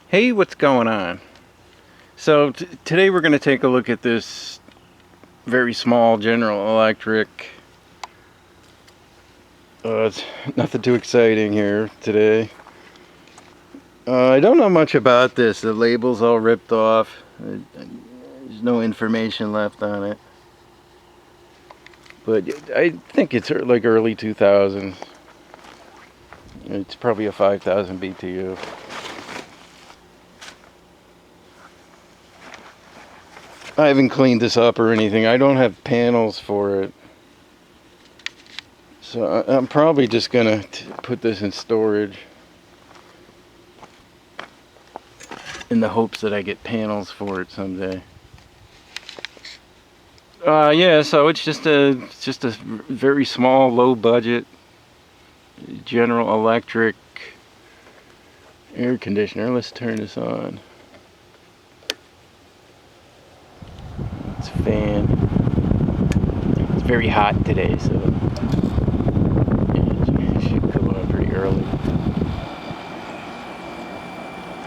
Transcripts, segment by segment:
Hey, what's going on? So today we're going to take a look at this very small General Electric. It's nothing too exciting here today. I don't know much about this. The label's all ripped off. There's no information left on it. But I think it's like early 2000s. It's probably a 5,000 BTU. I haven't cleaned this up or anything. I don't have panels for it. So I'm probably just gonna put this in storage in the hopes that I get panels for it someday. Yeah, so it's just a very small, low budget General Electric air conditioner. Let's turn this on. It's a fan. It's very hot today, so it should come on pretty early.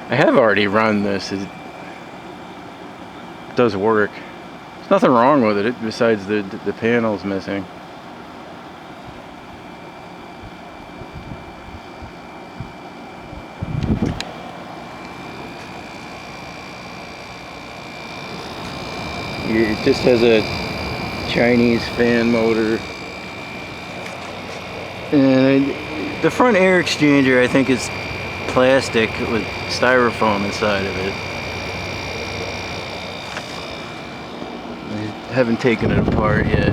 I have already run this. It does work. There's nothing wrong with it besides the panel's missing. It just has a Chinese fan motor, and the front air exchanger I think is plastic with styrofoam inside of it. I haven't taken it apart yet.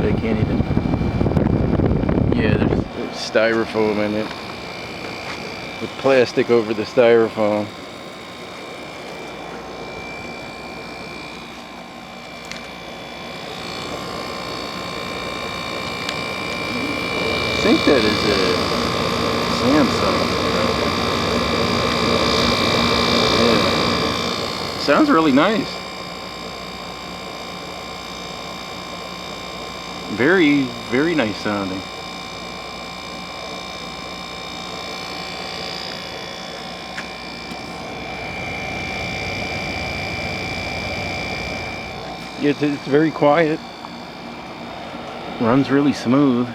I can't even. Yeah, there's styrofoam in it with plastic over the styrofoam. I think that is a Samsung. Yeah. Sounds really nice. Very, very nice sounding. Yeah, it's very quiet. Runs really smooth.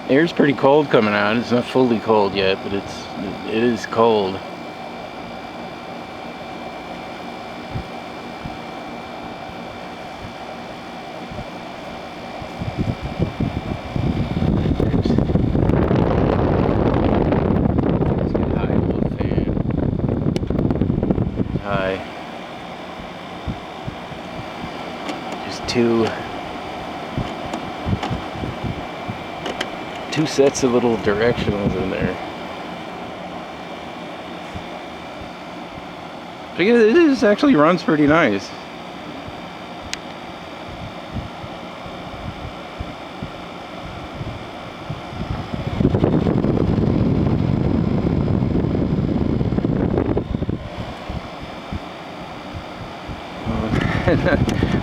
Air's pretty cold coming out. It's not fully cold yet, but it is cold. Let's get high low fan. High. Just two sets of little directionals in there. But yeah, this actually runs pretty nice.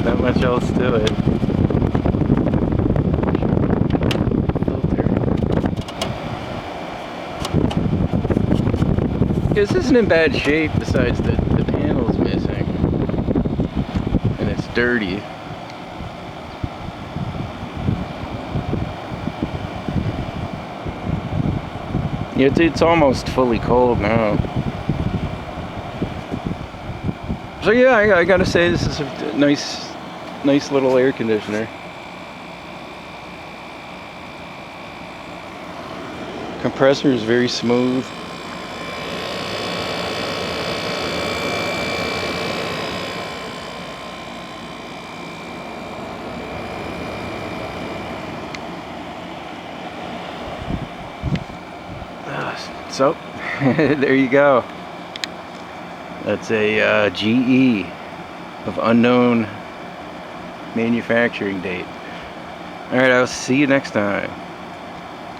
Not much else to it. This isn't in bad shape besides the panel's missing and it's dirty. Yeah, it's almost fully cold now. So yeah, I gotta say this is a nice little air conditioner. Compressor is very smooth. So, there you go. That's a GE of unknown manufacturing date. Alright, I'll see you next time.